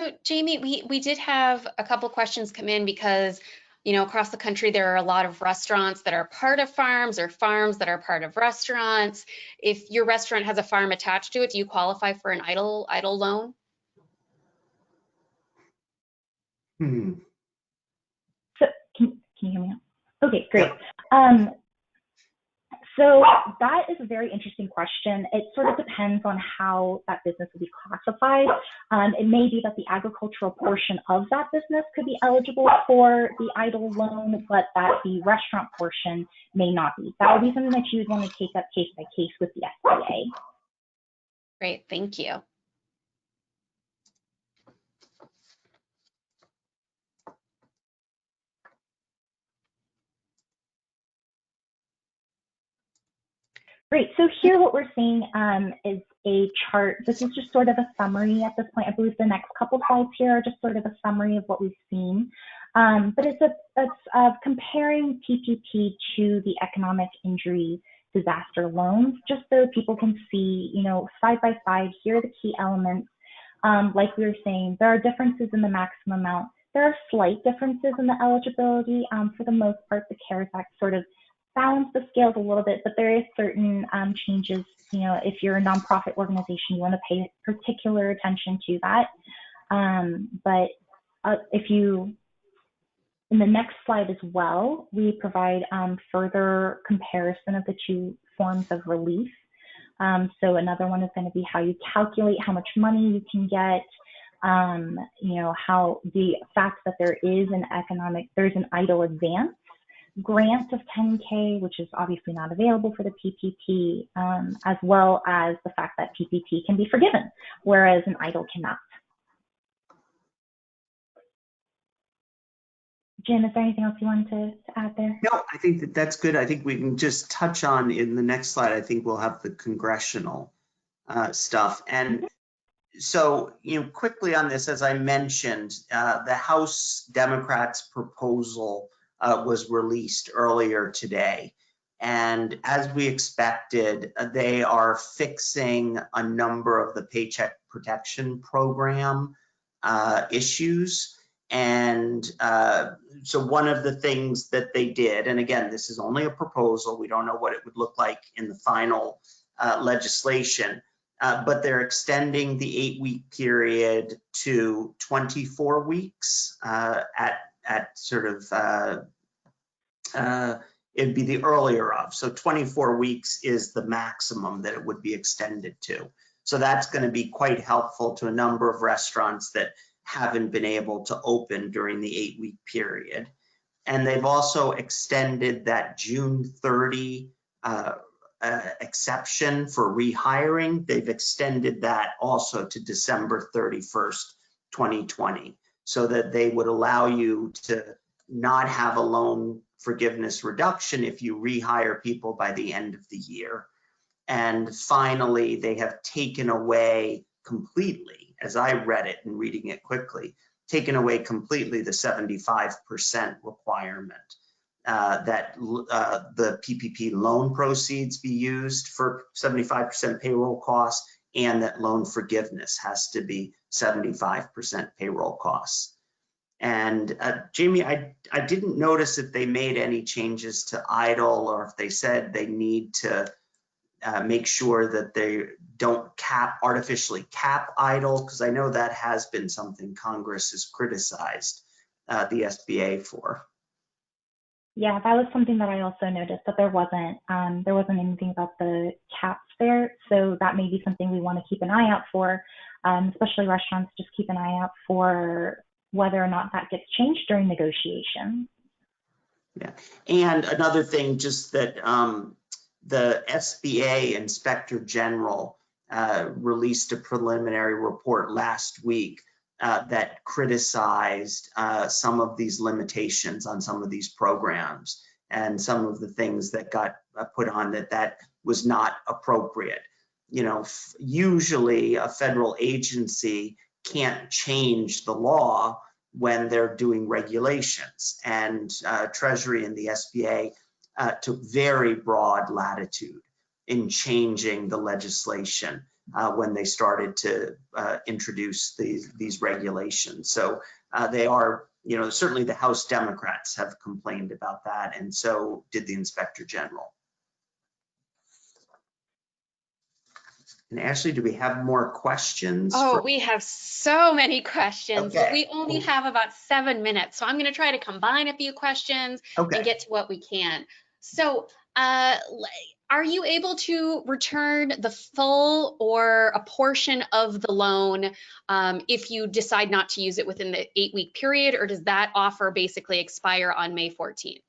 So, Jamie, we did have a couple questions come in because across the country, there are a lot of restaurants that are part of farms or farms that are part of restaurants. If your restaurant has a farm attached to it, do you qualify for an EIDL loan? So can you hear me now? Okay, great. So that is a very interesting question. It sort of depends on how that business will be classified. It may be that the agricultural portion of that business could be eligible for the EIDL loan, but that the restaurant portion may not be. That would be something that you would want to take up case by case with the SBA. Great, thank you. Great, so here what we're seeing is a chart. This is just sort of a summary at this point. I believe the next couple slides here are just sort of a summary of what we've seen. But it's comparing PPP to the economic injury disaster loans, just so people can see, side by side, here are the key elements. Like we were saying, there are differences in the maximum amount. There are slight differences in the eligibility. For the most part, the CARES Act sort of balance the scales a little bit, but there is certain changes. If you're a nonprofit organization, you want to pay particular attention to that. But if you, in the next slide as well, we provide further comparison of the two forms of relief. So another one is going to be how you calculate how much money you can get. How the fact that there's an EIDL advance grant of $10K, which is obviously not available for the PPP, as well as the fact that PPP can be forgiven, whereas an EIDL cannot. Jim, is there anything else you wanted to add there? No, I think that's good. I think we can just touch on in the next slide. I think we'll have the congressional stuff. And so, quickly on this, as I mentioned, the House Democrats' proposal was released earlier today. And as we expected, they are fixing a number of the Paycheck Protection Program issues. And so one of the things that they did, and again, this is only a proposal, we don't know what it would look like in the final legislation, but they're extending the 8-week period to 24 weeks at sort of, it'd be the earlier of. So 24 weeks is the maximum that it would be extended to. So that's going to be quite helpful to a number of restaurants that haven't been able to open during the 8-week period. And they've also extended that June 30 exception for rehiring. They've extended that also to December 31st, 2020, so that they would allow you to not have a loan forgiveness reduction if you rehire people by the end of the year. And finally, they have taken away completely, as I read it and reading it quickly, taken away completely the 75% requirement that the PPP loan proceeds be used for 75% payroll costs, and that loan forgiveness has to be 75% payroll costs. And Jamie, I didn't notice if they made any changes to EIDL, or if they said they need to make sure that they don't artificially cap EIDL, because I know that has been something Congress has criticized the SBA for. Yeah, that was something that I also noticed, that there wasn't anything about the caps there. So that may be something we want to keep an eye out for, especially restaurants. Just keep an eye out for whether or not that gets changed during negotiation. Yeah, and another thing, just that the SBA Inspector General released a preliminary report last week that criticized some of these limitations on some of these programs, and some of the things that got put on that was not appropriate. You know, usually a federal agency can't change the law when they're doing regulations, and Treasury and the SBA took very broad latitude in changing the legislation when they started to introduce these regulations. So they are, you know, certainly the House Democrats have complained about that, and so did the Inspector General. And Ashely, do we have more questions? Oh, we have so many questions, Okay. but we only have about 7 minutes. So I'm going to try to combine a few questions and get to what we can. So are you able to return the full or a portion of the loan if you decide not to use it within the 8-week period, or does that offer basically expire on May 14th?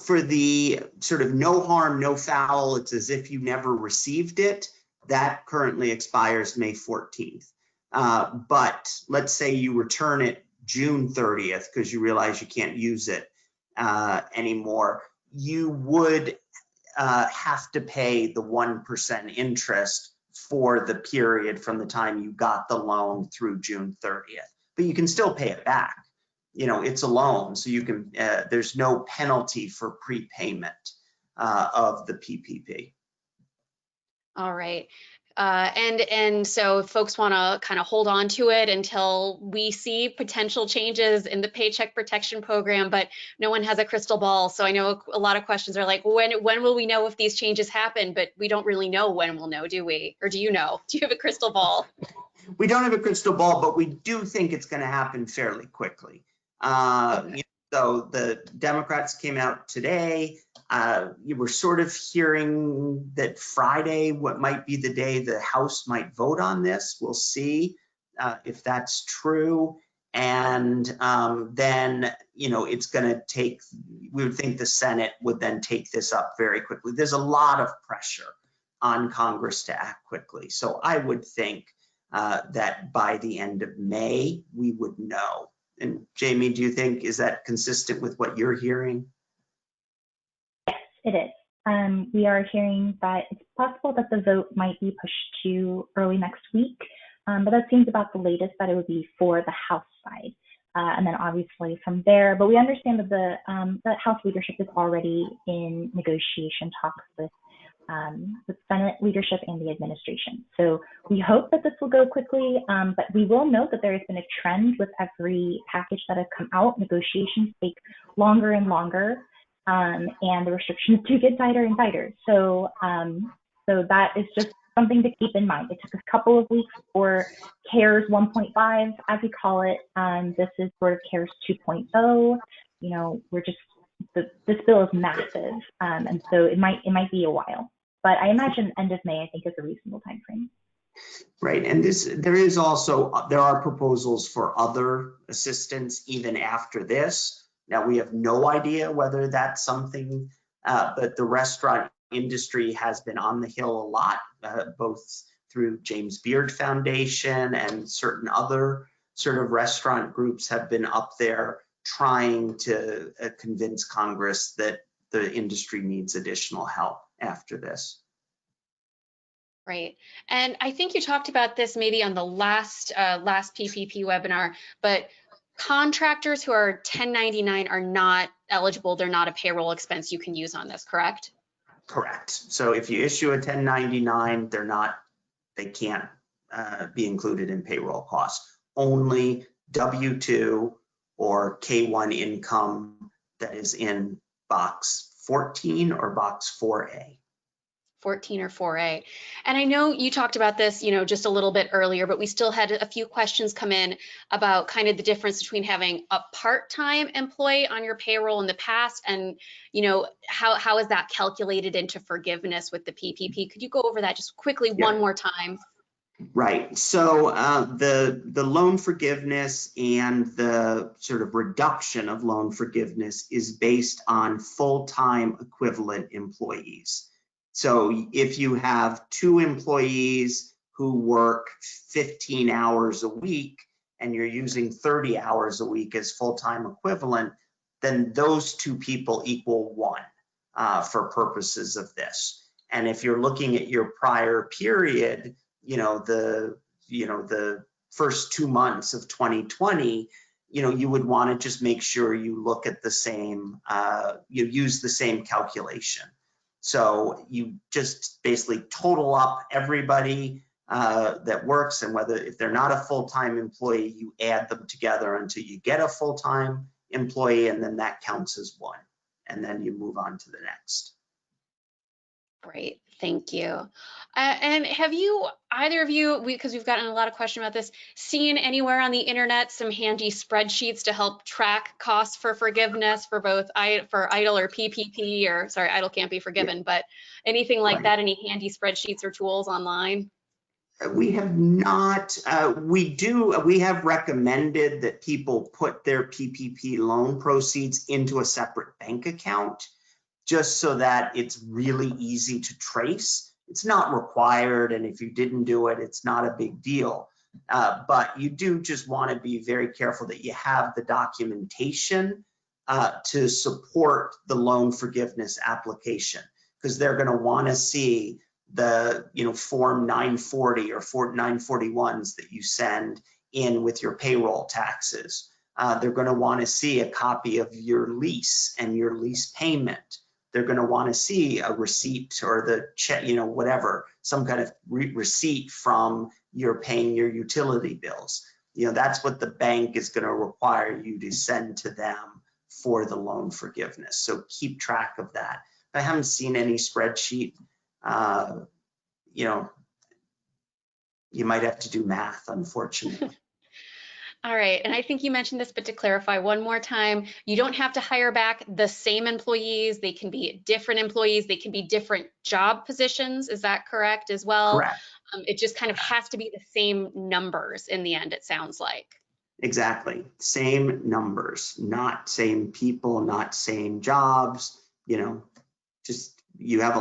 For the sort of no harm, no foul, it's as if you never received it, that currently expires May 14th. But let's say you return it June 30th because you realize you can't use it anymore, you would have to pay the 1% interest for the period from the time you got the loan through June 30th. But you can still pay it back. You know, it's a loan, so you can, there's no penalty for prepayment of the PPP. All right. And so if folks want to kind of hold on to it until we see potential changes in the Paycheck Protection Program, but no one has a crystal ball. So I know a lot of questions are like, when will we know if these changes happen? But we don't really know when we'll know, do we? Or do you know? Do you have a crystal ball? We don't have a crystal ball, but we do think it's going to happen fairly quickly. Okay. So the Democrats came out today. You were sort of hearing that Friday, what might be the day the House might vote on this. We'll see if that's true. And then, you know, it's going to take, we would think the Senate would then take this up very quickly. There's a lot of pressure on Congress to act quickly. So I would think that by the end of May, we would know. And Jamie, do you think, is that consistent with what you're hearing? Yes, it is. We are hearing that it's possible that the vote might be pushed to early next week, but that seems about the latest that it would be for the House side. And then obviously from there, but we understand that the House leadership is already in negotiation talks with Senate leadership and the administration. So we hope that this will go quickly, but we will note that there has been a trend with every package that has come out. Negotiations take longer and longer, and the restrictions do get tighter and tighter. So, so that is just something to keep in mind. It took a couple of weeks for CARES 1.5, as we call it. This is sort of CARES 2.0. You know, we're just, this bill is massive, and so it might be a while. But I imagine end of May, I think, is a reasonable time frame. Right, and there are proposals for other assistance even after this. Now, we have no idea whether that's something, but the restaurant industry has been on the Hill a lot, both through James Beard Foundation and certain other sort of restaurant groups have been up there trying to convince Congress that the industry needs additional help after this. Right. And I think you talked about this maybe on the last PPP webinar, but contractors who are 1099 are not eligible. They're not a payroll expense you can use on this, correct? Correct. So if you issue a 1099, they can't be included in payroll costs. Only W-2 or K-1 income that is in box 14 or box 4A. 14 or 4A. And I know you talked about this, just a little bit earlier, but we still had a few questions come in about kind of the difference between having a part-time employee on your payroll in the past and, how is that calculated into forgiveness with the PPP? Could you go over that just quickly one more time? Right. So the loan forgiveness and the sort of reduction of loan forgiveness is based on full-time equivalent employees. So if you have 2 employees who work 15 hours a week and you're using 30 hours a week as full-time equivalent, then those 2 people equal 1 for purposes of this. And if you're looking at your prior period, the first 2 months of 2020, you would want to just make sure you look at the same, you use the same calculation. So you just basically total up everybody that works, and if they're not a full-time employee, you add them together until you get a full-time employee, and then that counts as 1. And then you move on to the next. Great, thank you. And have you, either of you, because we've gotten a lot of questions about this, seen anywhere on the internet some handy spreadsheets to help track costs for forgiveness for both for EIDL or PPP, or sorry, EIDL can't be forgiven, but anything like that, any handy spreadsheets or tools online? We have not, we have recommended that people put their PPP loan proceeds into a separate bank account, just so that it's really easy to trace. It's not required, and if you didn't do it, it's not a big deal. But you do just want to be very careful that you have the documentation to support the loan forgiveness application, because they're going to want to see the Form 940 or 941s that you send in with your payroll taxes. They're going to want to see a copy of your lease and your lease payment. They're going to want to see a receipt or the check, whatever, some kind of receipt from your paying your utility bills. That's what the bank is going to require you to send to them for the loan forgiveness. So keep track of that. I haven't seen any spreadsheet. You might have to do math, unfortunately. All right, and I think you mentioned this, but to clarify one more time, you don't have to hire back the same employees. They can be different employees. They can be different job positions. Is that correct as well? Correct. It just kind of has to be the same numbers in the end, it sounds like. Exactly. Same numbers, not same people, not same jobs. Just you have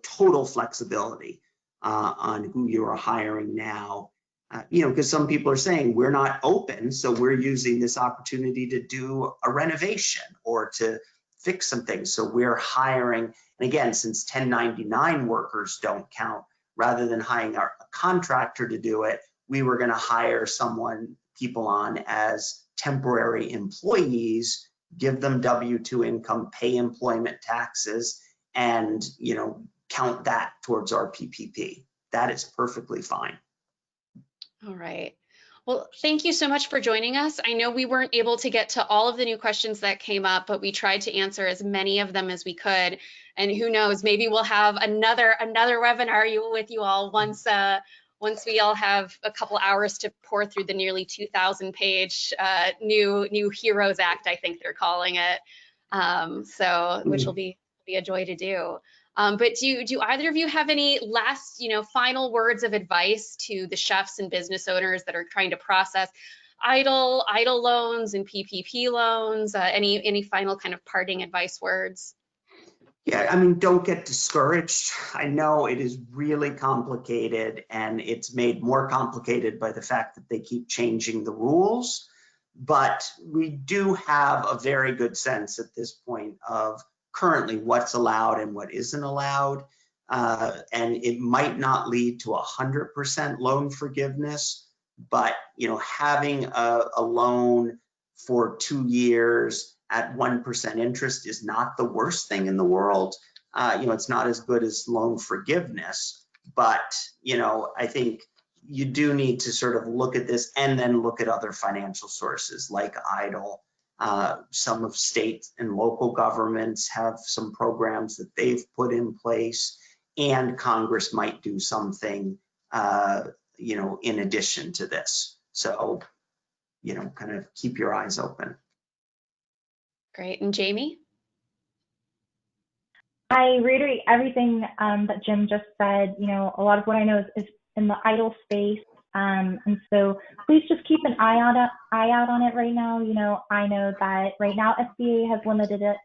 total flexibility on who you are hiring now. Because some people are saying we're not open, so we're using this opportunity to do a renovation or to fix some things. So we're hiring, and again, since 1099 workers don't count, rather than hiring a contractor to do it, we were going to hire people on as temporary employees, give them W-2 income, pay employment taxes, and count that towards our PPP. That is perfectly fine. All right. Well, thank you so much for joining us. I know we weren't able to get to all of the new questions that came up, but we tried to answer as many of them as we could. And who knows, maybe we'll have another webinar with you all once we all have a couple hours to pour through the nearly 2,000 page new Heroes Act, I think they're calling it. Which will be a joy to do. But do either of you have any last, final words of advice to the chefs and business owners that are trying to process EIDL loans and PPP loans? Any final kind of parting advice words? Yeah, don't get discouraged. I know it is really complicated, and it's made more complicated by the fact that they keep changing the rules. but we do have a very good sense at this point of currently what's allowed and what isn't allowed. And it might not lead to 100% loan forgiveness, but having a loan for 2 years at 1% interest is not the worst thing in the world. It's not as good as loan forgiveness, but I think you do need to sort of look at this and then look at other financial sources like EIDL. Some of state and local governments have some programs that they've put in place, and Congress might do something, in addition to this. So, kind of keep your eyes open. Great. And Jamie? I reiterate everything that Jim just said. A lot of what I know is in the EIDL space. And so please just keep an eye out on it right now. I know that right now SBA has limited it,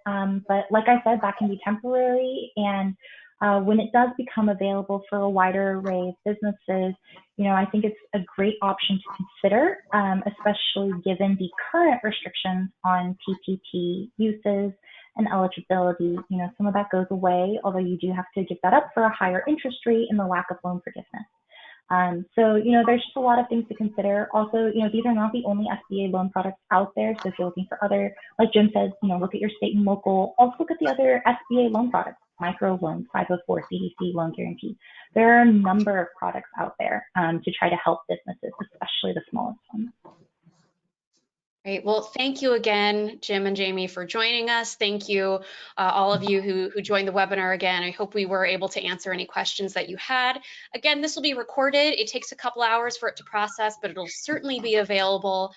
but like I said, that can be temporary. And when it does become available for a wider array of businesses, I think it's a great option to consider, especially given the current restrictions on PPP uses and eligibility. Some of that goes away, although you do have to give that up for a higher interest rate and the lack of loan forgiveness. So, there's just a lot of things to consider. Also, these are not the only SBA loan products out there. So if you're looking for other, like Jim says, look at your state and local. Also look at the other SBA loan products, micro loans, 504, CDC, loan guarantee. There are a number of products out there to try to help businesses, especially the smallest ones. Great. Well, thank you again, Jim and Jamie, for joining us. Thank you, all of you who joined the webinar again. I hope we were able to answer any questions that you had. Again, this will be recorded. It takes a couple hours for it to process, but it'll certainly be available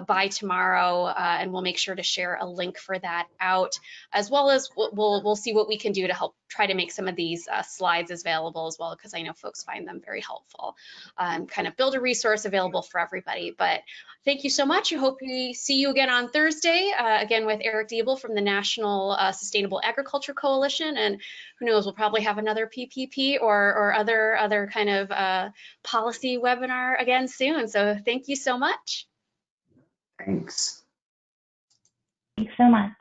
by tomorrow, and we'll make sure to share a link for that out, as well as we'll see what we can do to help try to make some of these slides available as well, because I know folks find them very helpful, and kind of build a resource available for everybody. But thank you so much. I hope we see you again on Thursday, again with Eric Diebel from the National Sustainable Agriculture Coalition, and who knows, we'll probably have another PPP or other kind of policy webinar again soon. So thank you so much. Thanks. Thanks so much.